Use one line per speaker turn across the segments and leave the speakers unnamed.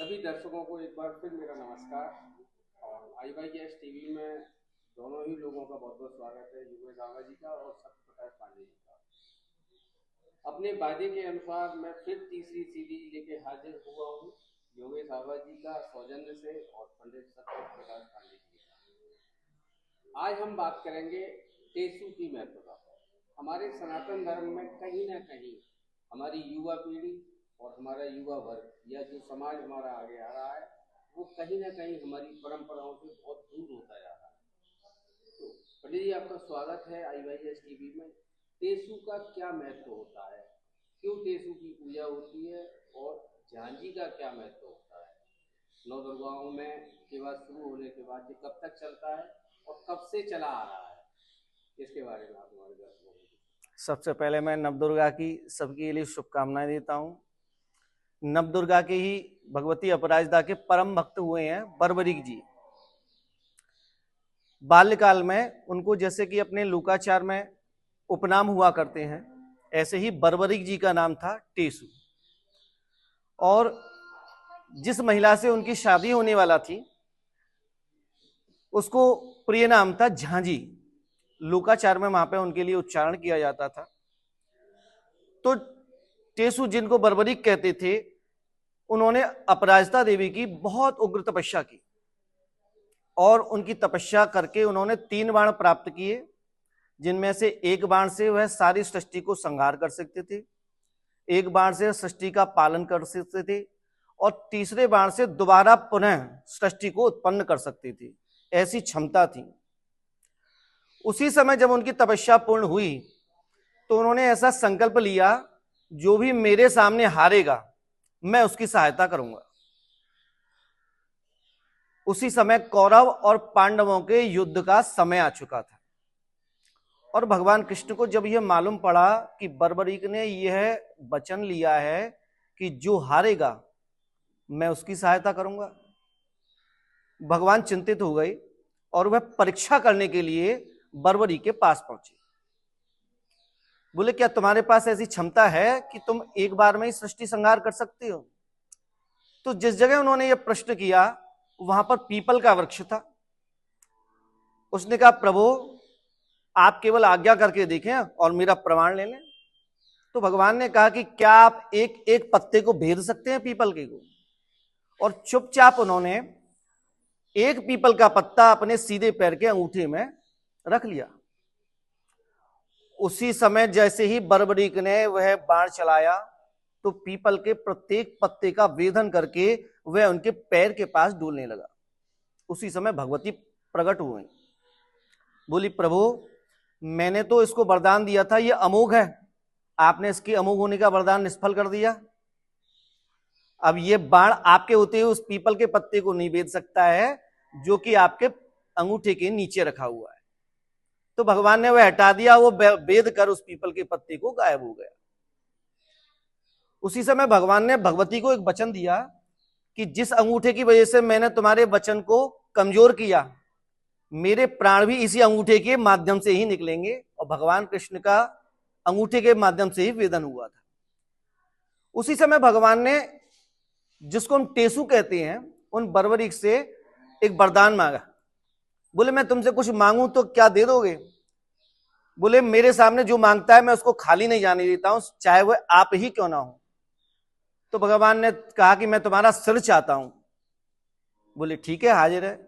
सभी दर्शकों को एक बार फिर मेरा नमस्कार। और IYS टीवी में दोनों ही लोगों का बहुत बहुत स्वागत है, योगेश आवा जी का और सत्यप्रकाश पांडे जी का। अपने वादे के अनुसार मैं फिर तीसरी सीरीज लेके हाजिर हुआ हूँ, योगेश आवा जी का सौजन्य से और पंडित सत्यप्रकाश पांडे जी का। आज हम बात करेंगे टेसु की महत्वता पर। हमारे सनातन धर्म में कहीं ना कहीं हमारी युवा पीढ़ी और हमारा युवा वर्ग या जो समाज हमारा आगे आ रहा है वो कहीं ना कहीं हमारी परंपराओं से बहुत दूर होता जा रहा है। तो पंडित जी, आपका स्वागत है IYS टीवी में। टेसु का क्या महत्व होता है, क्यों टेसु की पूजा होती है और झांझी का क्या महत्व होता है, नौ दुर्गाओं में के बाद शुरू होने के बाद ये कब तक चलता है और कब से चला आ रहा है, इसके बारे में आप हमारे दर्शकों को।
सबसे पहले मैं नवदुर्गा की सबके लिए शुभकामनाएं देता हूं। नवदुर्गा के ही भगवती अपराजिता के परम भक्त हुए हैं बर्बरीक जी। बाल्यकाल में उनको जैसे कि अपने लूकाचार में उपनाम हुआ करते हैं, ऐसे ही बर्बरीक जी का नाम था टेसु। और जिस महिला से उनकी शादी होने वाला थी उसको प्रिय नाम था झांझी। लूकाचार में वहां पे उनके लिए उच्चारण किया जाता था। तो टेसु जिनको बर्बरीक कहते थे, उन्होंने अपराजिता देवी की बहुत उग्र तपस्या की और उनकी तपस्या करके उन्होंने 3 बाण प्राप्त किए, जिनमें से एक बाण से वह सारी सृष्टि को संहार कर सकते थे, एक बाण से सृष्टि का पालन कर सकते थे और तीसरे बाण से दोबारा पुनः सृष्टि को उत्पन्न कर सकते थे। ऐसी क्षमता थी। उसी समय जब उनकी तपस्या पूर्ण हुई तो उन्होंने ऐसा संकल्प लिया, जो भी मेरे सामने हारेगा मैं उसकी सहायता करूंगा। उसी समय कौरव और पांडवों के युद्ध का समय आ चुका था और भगवान कृष्ण को जब यह मालूम पड़ा कि बर्बरीक ने यह वचन लिया है कि जो हारेगा मैं उसकी सहायता करूंगा, भगवान चिंतित हो गए और वह परीक्षा करने के लिए बर्बरीक के पास पहुंचे। बोले, क्या तुम्हारे पास ऐसी क्षमता है कि तुम एक बार में ही सृष्टि संहार कर सकते हो? तो जिस जगह उन्होंने यह प्रश्न किया वहां पर पीपल का वृक्ष था। उसने कहा, प्रभु आप केवल आज्ञा करके देखें और मेरा प्रमाण ले लें। तो भगवान ने कहा कि क्या आप एक एक पत्ते को भेद सकते हैं पीपल के को? और चुपचाप उन्होंने एक पीपल का पत्ता अपने सीधे पैर के अंगूठे में रख लिया। उसी समय जैसे ही बर्बरीक ने वह बाण चलाया तो पीपल के प्रत्येक पत्ते का वेधन करके वह उनके पैर के पास डोलने लगा। उसी समय भगवती प्रकट हुई। बोली, प्रभु मैंने तो इसको वरदान दिया था, यह अमोघ है, आपने इसकी अमोघ होने का वरदान निष्फल कर दिया। अब यह बाण आपके होते हुए उस पीपल के पत्ते को नहीं भेद सकता है जो कि आपके अंगूठे के नीचे रखा हुआ है। तो भगवान ने वह हटा दिया, वो भेद कर उस पीपल के पत्ते को गायब हो गया। उसी समय भगवान ने भगवती को एक वचन दिया कि जिस अंगूठे की वजह से मैंने तुम्हारे वचन को कमजोर किया, मेरे प्राण भी इसी अंगूठे के माध्यम से ही निकलेंगे। और भगवान कृष्ण का अंगूठे के माध्यम से ही वेदन हुआ था। उसी समय भगवान ने, जिसको हम टेसु कहते हैं, उन बर्बरीक से एक वरदान मांगा। बोले, मैं तुमसे कुछ मांगू तो क्या दे दोगे? बोले, मेरे सामने जो मांगता है मैं उसको खाली नहीं जाने देता हूं, चाहे वह आप ही क्यों ना हो। तो भगवान ने कहा कि मैं तुम्हारा सिर चाहता हूं। बोले, ठीक है, हाजिर है।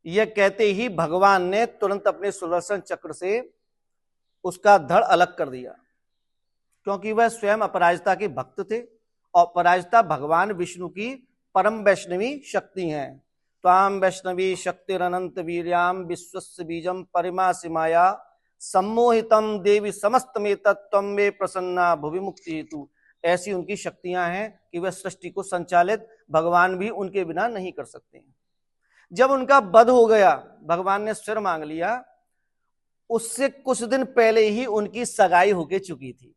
यह कहते ही भगवान ने तुरंत अपने सुदर्शन चक्र से उसका धड़ अलग कर दिया, क्योंकि वह स्वयं अपराजिता के भक्त थे और अपराजिता भगवान विष्णु की परम वैष्णवी शक्ति हैं। त्वाम वैष्णवी शक्तिरनंत वीर्याम विश्वस्य बीजम परिमा सिमाया सम्मोहितम देवी समस्त में तत्व में प्रसन्ना भुवि मुक्ति हेतु। ऐसी उनकी शक्तियां हैं कि वह सृष्टि को संचालित भगवान भी उनके बिना नहीं कर सकते हैं। जब उनका वध हो गया, भगवान ने सिर मांग लिया। उससे कुछ दिन पहले ही उनकी सगाई होके चुकी थी,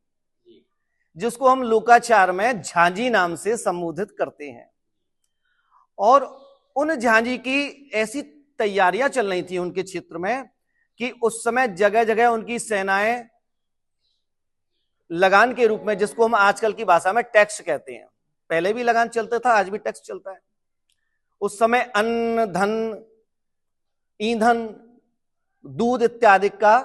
जिसको हम लोकाचार में झांझी नाम से संबोधित करते हैं। और उन झांझी की ऐसी तैयारियां चल रही थी उनके क्षेत्र में कि उस समय जगह जगह उनकी सेनाएं लगान के रूप में, जिसको हम आजकल की भाषा में टैक्स कहते हैं, पहले भी लगान चलता था, आज भी टैक्स चलता है, उस समय अन्न, धन, ईंधन, दूध इत्यादि का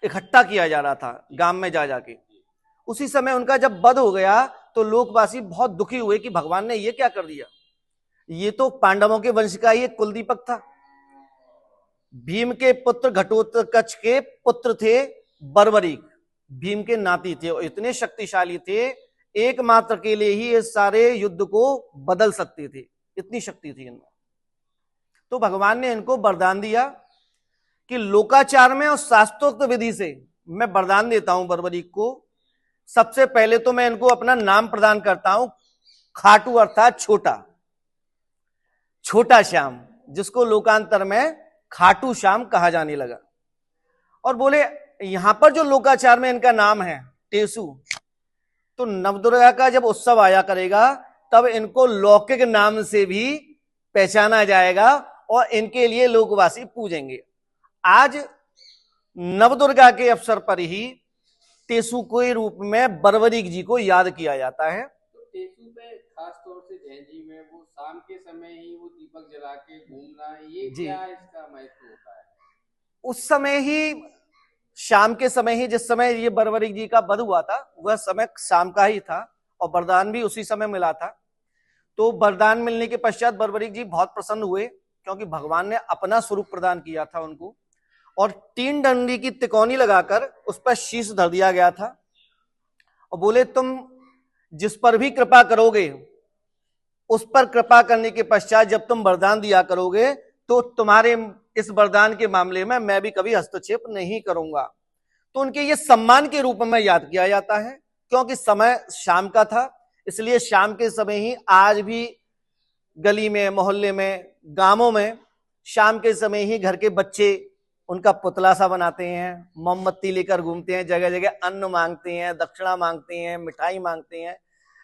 इकट्ठा किया जा रहा था गांव में जा जाके। उसी समय उनका जब वध हो गया तो लोकवासी बहुत दुखी हुए कि भगवान ने ये क्या कर दिया। ये तो पांडवों के वंश का ही एक कुलदीपक था। भीम के पुत्र घटोत्कच के पुत्र थे बर्बरीक, भीम के नाती थे और इतने शक्तिशाली थे, एकमात्र के लिए ही इस सारे युद्ध को बदल सकते थे, इतनी शक्ति थी इनमें। तो भगवान ने इनको वरदान दिया कि लोकाचार में और शास्त्रोक्त विधि से मैं वरदान देता हूं बर्बरीक को। सबसे पहले तो मैं इनको अपना नाम प्रदान करता हूं, खाटू अर्थात छोटा, छोटा श्याम, जिसको लोकांतर में खाटू श्याम कहा जाने लगा। और बोले यहां पर जो लोकाचार में इनका नाम है टेसु, तो नवदुर्गा का जब उत्सव आया करेगा तब इनको लौकिक नाम से भी पहचाना जाएगा और इनके लिए लोकवासी पूजेंगे। आज नवदुर्गा के अवसर पर ही टेसु के रूप में बर्बरीक जी को याद किया जाता है।
तो टेसु पे खास तौर से जैन जी में वो शाम के समय ही वो दीपक जला के घूमना, ये क्या इसका महत्व होता है?
उस समय ही, शाम के समय ही, जिस समय ये बर्बरीक जी का वध हुआ था वह समय शाम का ही था और वरदान भी उसी समय मिला था। तो वरदान मिलने के पश्चात बर्बरीक जी बहुत प्रसन्न हुए क्योंकि भगवान ने अपना स्वरूप प्रदान किया था उनको, और 3 डंडी की तिकोनी लगाकर उस पर शीश धर दिया गया था और बोले तुम जिस पर भी कृपा करोगे उस पर कृपा करने के पश्चात जब तुम वरदान दिया करोगे तो तुम्हारे इस वरदान के मामले में मैं भी कभी हस्तक्षेप नहीं करूंगा। तो उनके ये सम्मान के रूप में याद किया जाता है क्योंकि समय शाम का था, इसलिए शाम के समय ही आज भी गली में, मोहल्ले में, गांवों में शाम के समय ही घर के बच्चे उनका पुतला सा बनाते हैं, मोमबत्ती लेकर घूमते हैं, जगह जगह अन्न मांगते हैं, दक्षिणा मांगते हैं, मिठाई मांगते हैं।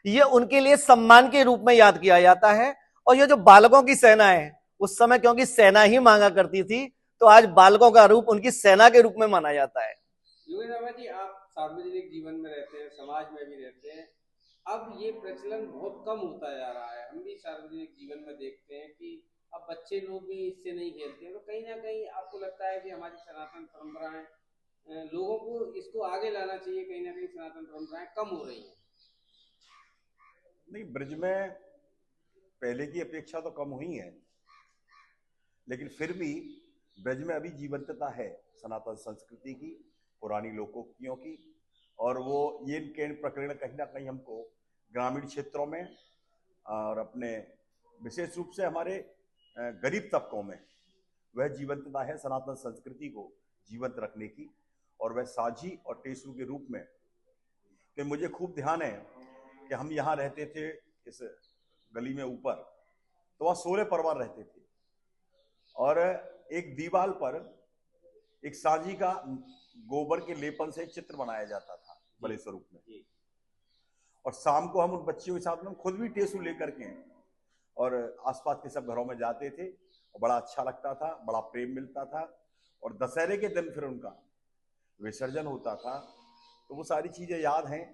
ये उनके लिए सम्मान के रूप में याद किया जाता है। और ये जो बालकों की सेना है, उस समय क्योंकि सेना ही मांगा करती थी तो आज बालकों का रूप उनकी सेना के रूप में माना जाता है।
योगेश जी, आप सार्वजनिक जीवन में रहते हैं, समाज में भी रहते हैं, अब ये प्रचलन बहुत कम होता जा रहा है। हम भी सार्वजनिक जीवन में देखते हैं कि अब बच्चे लोग भी इससे नहीं खेलते हैं। तो कहीं ना कहीं आपको लगता है कि हमारी सनातन परंपराएं, लोगों को इसको आगे लाना चाहिए, कहीं ना कहीं सनातन परंपराएं कम हो रही हैं?
नहीं, ब्रज में पहले की अपेक्षा तो कम हुई है, लेकिन फिर भी ब्रज में अभी जीवंतता है सनातन संस्कृति की, पुरानी लोकोक्तियों की। और वो ये प्रकरण कहीं ना कहीं हमको ग्रामीण क्षेत्रों में और अपने विशेष रूप से हमारे गरीब तबकों में वह जीवंतता है सनातन संस्कृति को जीवंत रखने की। और वह साझी और टेसु के रूप में, कि मुझे खूब ध्यान है कि हम यहाँ रहते थे इस गली में ऊपर, तो वहाँ 16 परिवार रहते थे और एक दीवार पर एक साझी का गोबर के लेपन से चित्र बनाया जाता था बड़े स्वरूप में। और शाम को हम उन बच्चियों के साथ में खुद भी टेसु लेकर के और आसपास के सब घरों में जाते थे और बड़ा अच्छा लगता था, बड़ा प्रेम मिलता था। और दशहरे के दिन फिर उनका विसर्जन होता था। तो वो सारी चीजें याद हैं,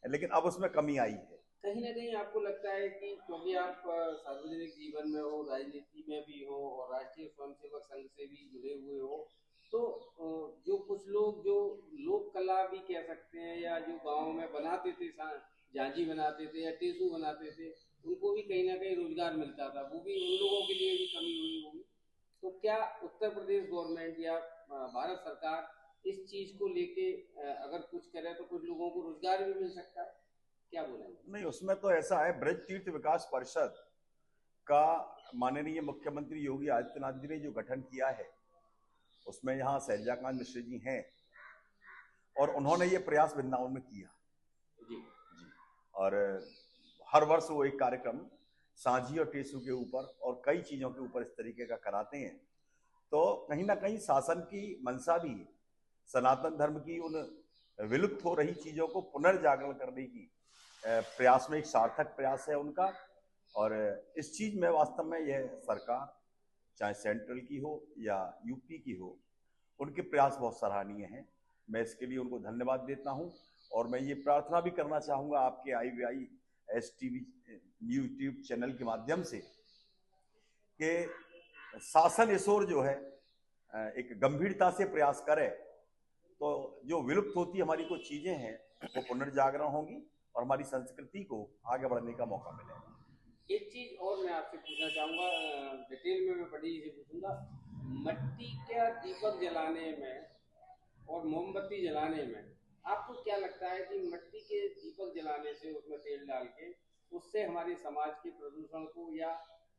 लेकिन अब उसमें कमी आई है।
कहीं ना कहीं आपको लगता है कि क्योंकि आप सार्वजनिक जीवन में हो, राजनीति में भी हो और राष्ट्रीय स्वयंसेवक संघ से भी जुड़े हुए हो, तो जो कुछ लोग जो लोक कला भी कह सकते हैं या जो गाँव में बनाते थे, झांझी बनाते थे या टेसु बनाते थे, उनको भी कहीं ना कहीं रोजगार मिलता था, वो भी उन लोगों के लिए भी कमी हुई होगी। तो क्या उत्तर प्रदेश गवर्नमेंट या भारत सरकार इस चीज को लेके अगर कुछ करे तो कुछ लोगों को रोजगार भी मिल सकता है? क्या बोलेंगे?
नहीं, उसमें तो ऐसा है, ब्रज तीर्थ विकास परिषद का माननीय मुख्यमंत्री योगी आदित्यनाथ जी ने जो गठन किया है, उसमें यहाँ शैलजाकांत मिश्र जी हैं और उन्होंने ये प्रयास वृंदावन में किया जी। और हर वर्ष वो एक कार्यक्रम सांझी और टेसु के ऊपर और कई चीजों के ऊपर इस तरीके का कराते हैं। तो कहीं ना कहीं शासन की मंशा भी सनातन धर्म की उन विलुप्त हो रही चीजों को पुनर्जागरण करने की प्रयास में एक सार्थक प्रयास है उनका। और इस चीज में वास्तव में यह सरकार, चाहे सेंट्रल की हो या यूपी की हो, उनके प्रयास बहुत सराहनीय हैं। मैं इसके लिए उनको धन्यवाद देता हूं। और मैं ये प्रार्थना भी करना चाहूंगा आपके IVI STV यूट्यूब चैनल के माध्यम से कि शासन इस ओर जो है एक गंभीरता से प्रयास करे तो जो विलुप्त होती हमारी कुछ चीजें हैं वो पुनर्जागरण होंगी और हमारी संस्कृति को आगे बढ़ने का मौका मिलेगा।
एक चीज और मैं आपसे पूछना चाहूंगा, डिटेल में मैं बड़ी से पूछूंगा, मट्टी का दीपक जलाने में और मोमबत्ती जलाने में आपको क्या लगता है कि मट्टी के दीपक जलाने से उसमें तेल डाल के उससे हमारे समाज के प्रदूषण को या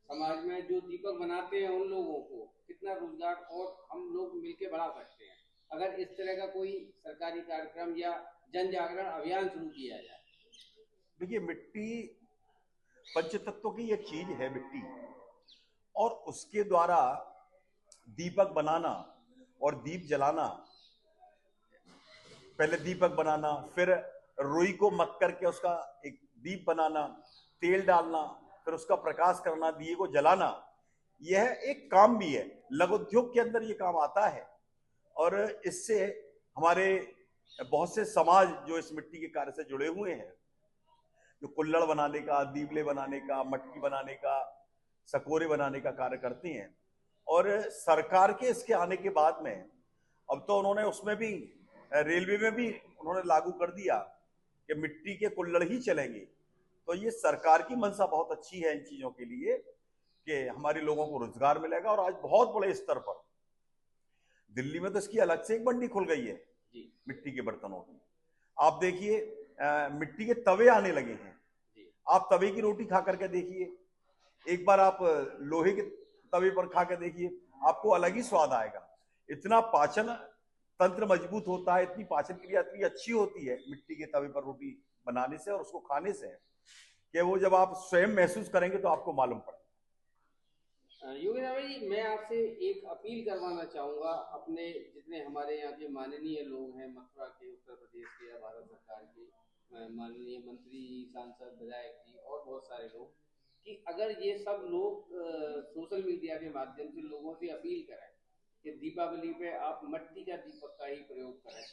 समाज में जो दीपक बनाते हैं उन लोगों को कितना रोजगार और हम लोग मिलके बढ़ा सकते हैं अगर इस तरह का कोई सरकारी कार्यक्रम या जन जागरण अभियान शुरू किया जाए?
देखिए, मिट्टी पंचतत्व की एक चीज है मिट्टी, और उसके द्वारा दीपक बनाना और दीप जलाना, पहले दीपक बनाना, फिर रुई को मत करके उसका एक दीप बनाना, तेल डालना, फिर उसका प्रकाश करना, दिए को जलाना, यह एक काम भी है। लघु उद्योग के अंदर ये काम आता है और इससे हमारे बहुत से समाज जो इस मिट्टी के कार्य से जुड़े हुए हैं, जो कुल्हड़ बनाने का, दीवले बनाने का, मटकी बनाने का, सकोरे बनाने का कार्य करते हैं। और सरकार के इसके आने के बाद में अब तो उन्होंने उसमें भी रेलवे में भी उन्होंने लागू कर दिया कि मिट्टी के कुल्हड़ ही चलेंगे। तो ये सरकार की मंशा बहुत अच्छी है इन चीजों के लिए कि हमारे लोगों को रोजगार मिलेगा। और आज बहुत बड़े स्तर पर दिल्ली में तो इसकी अलग से एक मंडी खुल गई है मिट्टी के बर्तनों की। आप देखिए मिट्टी के तवे आने लगे हैं। आप तवे की रोटी खा करके देखिए, एक बार आप लोहे के तवे पर खा कर देखिए, आपको अलग ही स्वाद आएगा। इतना पाचन तंत्र मजबूत होता है, इतनी पाचन क्रिया इतनी अच्छी होती है मिट्टी के तवे पर रोटी बनाने से और उसको खाने से कि वो जब आप स्वयं महसूस करेंगे तो आपको मालूम पड़ेगा।
योगेश भाई जी, मैं आपसे एक अपील करवाना चाहूंगा, अपने जितने हमारे यहाँ के माननीय लोग हैं, मथुरा के, उत्तर प्रदेश के या भारत सरकार के माननीय मंत्री, सांसद, विधायक जी और बहुत सारे लोग, कि अगर ये सब लोग सोशल मीडिया के माध्यम से लोगों से अपील करें कि दीपावली पे आप मट्टी का दीपक का ही प्रयोग करें,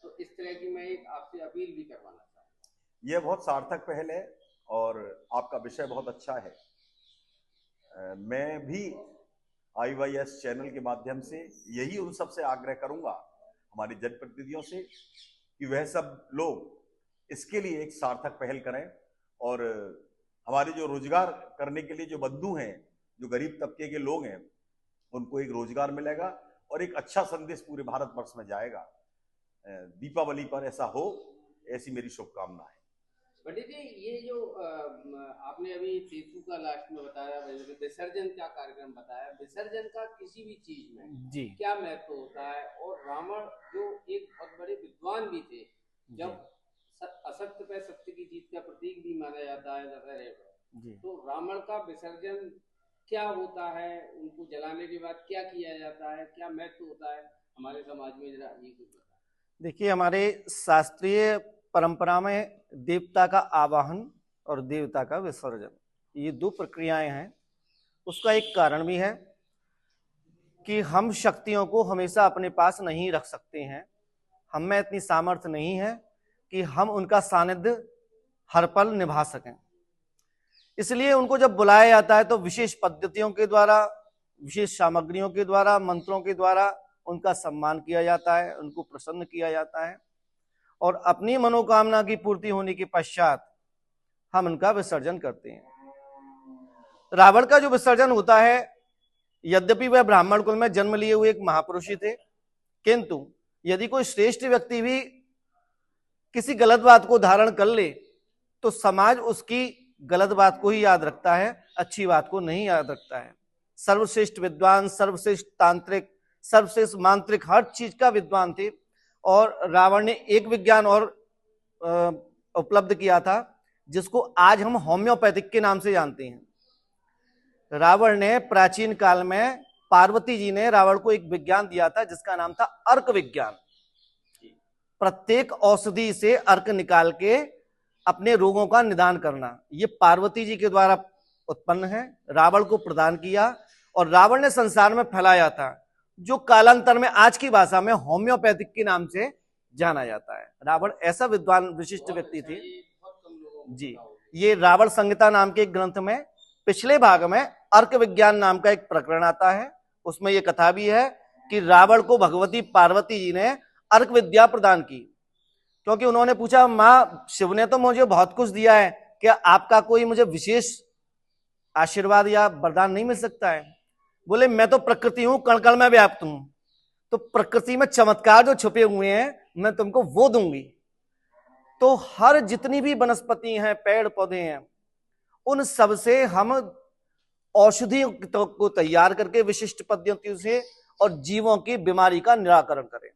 तो इस तरह की मैं एक आपसे अपील भी करवाना चाहूँगा।
यह बहुत सार्थक पहल है और आपका विषय बहुत अच्छा है। मैं भी IYS चैनल के माध्यम से यही उन सब से आग्रह करूंगा, हमारे जनप्रतिनिधियों से, कि वह सब लोग इसके लिए एक सार्थक पहल करें और हमारे जो रोजगार करने के लिए जो बंधु हैं, जो गरीब तबके के लोग हैं, उनको एक रोजगार मिलेगा और एक अच्छा संदेश पूरे भारतवर्ष में जाएगा। दीपावली पर ऐसा हो, ऐसी मेरी शुभकामना है।
पंडित जी, ये जो आपने अभी फेसबुक का लास्ट में बताया, विसर्जन का कार्यक्रम बताया, विसर्जन का किसी भी चीज में
जी
क्या महत्व होता है? और रावण जो एक बहुत बड़े विद्वान भी थे, जब असत्य पे सत्य की जीत का प्रतीक भी माना जाता है दशहरे पर, तो रावण का विसर्जन क्या होता है? उनको जलाने के बाद क्या किया जाता है? क्या महत्व होता है हमारे समाज में? जरा ये कुछ बताएं।
देखिए, हमारे शास्त्रीय परंपरा में देवता का आवाहन और देवता का विसर्जन, ये दो प्रक्रियाएं हैं। उसका एक कारण भी है कि हम शक्तियों को हमेशा अपने पास नहीं रख सकते हैं। हम में इतनी सामर्थ्य नहीं है कि हम उनका सानिध्य हर पल निभा सकें। इसलिए उनको जब बुलाया जाता है तो विशेष पद्धतियों के द्वारा, विशेष सामग्रियों के द्वारा, मंत्रों के द्वारा उनका सम्मान किया जाता है, उनको प्रसन्न किया जाता है और अपनी मनोकामना की पूर्ति होने के पश्चात हम उनका विसर्जन करते हैं। रावण का जो विसर्जन होता है, यद्यपि वह ब्राह्मण कुल में जन्म लिए हुए एक महापुरुष थे, किंतु यदि कोई श्रेष्ठ व्यक्ति भी किसी गलत बात को धारण कर ले तो समाज उसकी गलत बात को ही याद रखता है, अच्छी बात को नहीं याद रखता है। सर्वश्रेष्ठ विद्वान, सर्वश्रेष्ठ तांत्रिक, सर्वश्रेष्ठ मांत्रिक, हर चीज का विद्वान थे। और रावण ने एक विज्ञान और उपलब्ध किया था जिसको आज हम होम्योपैथिक के नाम से जानते हैं। रावण ने प्राचीन काल में, पार्वती जी ने रावण को एक विज्ञान दिया था जिसका नाम था अर्क विज्ञान। प्रत्येक औषधि से अर्क निकाल के अपने रोगों का निदान करना, ये पार्वती जी के द्वारा उत्पन्न है, रावण को प्रदान किया और रावण ने संसार में फैलाया था, जो कालांतर में आज की भाषा में होम्योपैथिक के नाम से जाना जाता है। रावण ऐसा विद्वान विशिष्ट व्यक्ति थे जी। ये रावण संहिता नाम के एक ग्रंथ में पिछले भाग में अर्क विज्ञान नाम का एक प्रकरण आता है। उसमें यह कथा भी है कि रावण को भगवती पार्वती जी ने अर्क विद्या प्रदान की, क्योंकि उन्होंने पूछा, मां शिव ने तो मुझे बहुत कुछ दिया है, क्या आपका कोई मुझे विशेष आशीर्वाद या वरदान नहीं मिल सकता है? बोले, मैं तो प्रकृति हूं, कण कण में व्याप्त हूं, तो प्रकृति में चमत्कार जो छुपे हुए हैं मैं तुमको वो दूंगी। तो हर जितनी भी वनस्पति हैं, पेड़ पौधे हैं, उन सब से हम औषधि को तैयार करके विशिष्ट पद्धतियों से और जीवों की बीमारी का निराकरण करें।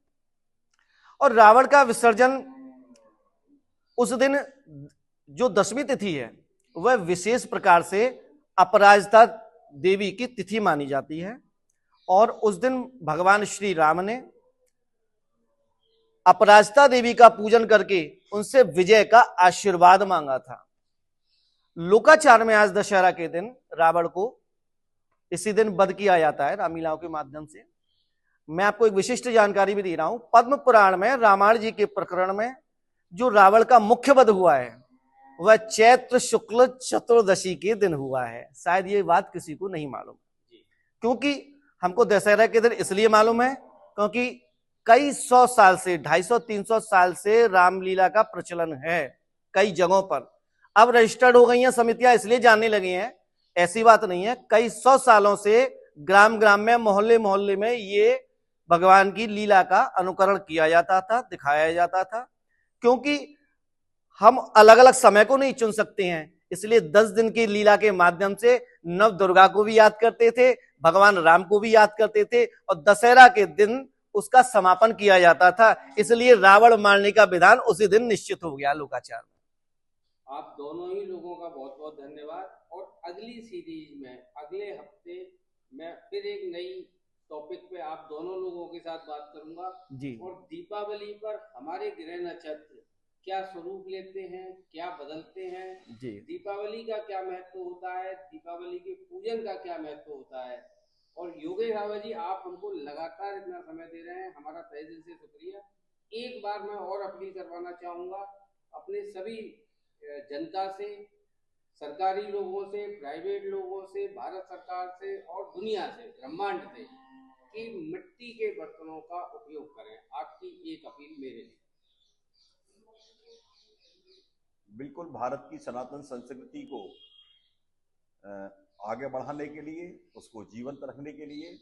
और रावण का विसर्जन उस दिन जो दशमी तिथि है वह विशेष प्रकार से अपराजिता देवी की तिथि मानी जाती है, और उस दिन भगवान श्री राम ने अपराजिता देवी का पूजन करके उनसे विजय का आशीर्वाद मांगा था। लोकाचार में आज दशहरा के दिन रावण को इसी दिन वध किया जाता है रामलीलाओं के माध्यम से। मैं आपको एक विशिष्ट जानकारी भी दे रहा हूं। पद्म पुराण में रामायण जी के प्रकरण में जो रावण का मुख्य वध हुआ है वह चैत्र शुक्ल चतुर्दशी के दिन हुआ है। शायद ये बात किसी को नहीं मालूम, क्योंकि हमको दशहरा के दिन इसलिए मालूम है क्योंकि कई 100 साल से 250-300 साल से रामलीला का प्रचलन है कई जगहों पर। अब रजिस्टर्ड हो गई हैं समितियां, इसलिए जानने लगे हैं, ऐसी बात नहीं है। कई 100 सालों से ग्राम ग्राम में, मोहल्ले मोहल्ले में ये भगवान की लीला का अनुकरण किया जाता था, दिखाया जाता था। क्योंकि हम अलग अलग समय को नहीं चुन सकते हैं, इसलिए 10 दिन की लीला के माध्यम से नव दुर्गा को भी याद करते थे, भगवान राम को भी याद करते थे, और दशहरा के दिन उसका समापन किया जाता था। इसलिए रावण मारने का विधान उसी दिन निश्चित हो गया लोकाचार में।
आप दोनों ही लोगों का बहुत बहुत धन्यवाद। और अगली सीरीज में अगले हफ्ते मैं फिर एक नई टॉपिक पे आप दोनों लोगों के साथ बात करूंगा
जी।
और दीपावली पर हमारे ग्रह नक्षत्र क्या स्वरूप लेते हैं, क्या बदलते हैं
जी।
दीपावली का क्या महत्व होता है, दीपावली के पूजन का क्या महत्व होता है। और योगेश रावत जी, आप हमको लगातार इतना समय दे रहे हैं, हमारा तहे दिल से शुक्रिया। एक बार मैं और अपील करवाना चाहूंगा अपने सभी जनता से, सरकारी लोगों से, प्राइवेट लोगों से, भारत सरकार से और दुनिया से, ब्रह्मांड से, कि मिट्टी के बर्तनों का उपयोग करें। आपकी एक अपील मेरे लिए।
बिल्कुल, भारत की सनातन संस्कृति को आगे बढ़ाने के लिए, उसको जीवंत रखने के लिए,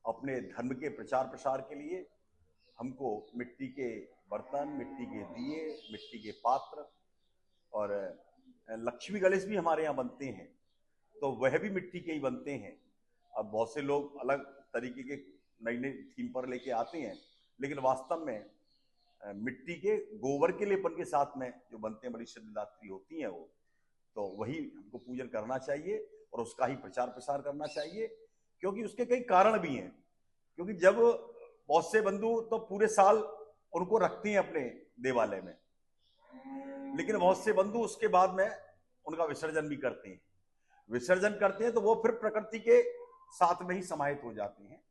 अपने धर्म के प्रचार प्रसार के लिए हमको मिट्टी के बर्तन, मिट्टी के दिए, मिट्टी के पात्र, और लक्ष्मी गणेश भी हमारे यहाँ बनते हैं, तो वह भी मिट्टी के ही बनते हैं। अब बहुत से लोग अलग तरीके के नई नई थीम पर लेके आते हैं, लेकिन वास्तव में मिट्टी के गोबर के लेपन के साथ में जो बनते हैं, बड़ी सिद्धिदात्री होती हैं वो, तो वही हमको पूजन करना चाहिए और उसका ही प्रचार प्रसार करना चाहिए। क्योंकि उसके कई कारण भी हैं। क्योंकि जब बहुत से बंधु तो पूरे साल उनको रखते हैं अपने देवालय में, लेकिन बहुत से बंधु उसके बाद में उनका विसर्जन भी करते हैं। विसर्जन करते हैं तो वो फिर प्रकृति के साथ में ही समाहित हो जाते हैं।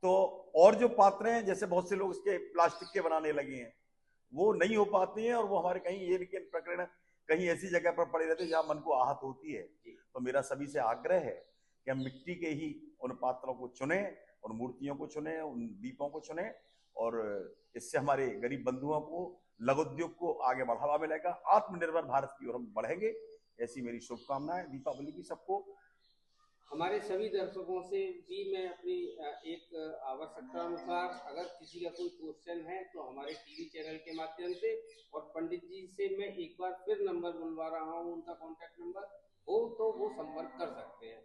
तो और जो पात्र हैं, जैसे बहुत से लोग इसके प्लास्टिक के बनाने लगे हैं, वो नहीं हो पाते हैं, और वो हमारे कहीं ये लेकिन प्रकरण कहीं ऐसी जगह पर पड़े रहते हैं जहां मन को आहत होती है। तो मेरा सभी से आग्रह है कि हम मिट्टी के ही उन पात्रों को चुने, उन मूर्तियों को चुने, उन दीपों को चुने, और इससे हमारे गरीब बंधुओं को, लघु उद्योग को आगे बढ़ावा मिलेगा। आत्मनिर्भर भारत की ओर हम बढ़ेंगे, ऐसी मेरी शुभकामनाएं दीपावली की सबको।
हमारे सभी दर्शकों से भी मैं अपनी एक आवश्यकता अनुसार, अगर किसी का कोई क्वेश्चन है तो हमारे टीवी चैनल के माध्यम से, और पंडित जी से मैं एक बार फिर नंबर बुलवा रहा हूं, उनका कॉन्टैक्ट नंबर हो तो वो संपर्क कर सकते हैं।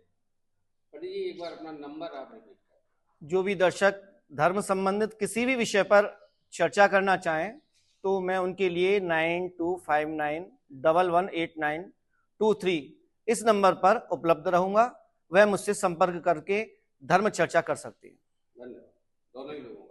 पंडित जी, एक बार अपना नंबर आप रिपीट करें।
जो भी दर्शक धर्म संबंधित किसी भी विषय पर चर्चा करना चाहें तो मैं उनके लिए 9259118923 इस नंबर पर उपलब्ध रहूंगा। वह मुझसे संपर्क करके धर्म चर्चा कर सकते हैं।
धन्यवाद दोनों ही लोगों।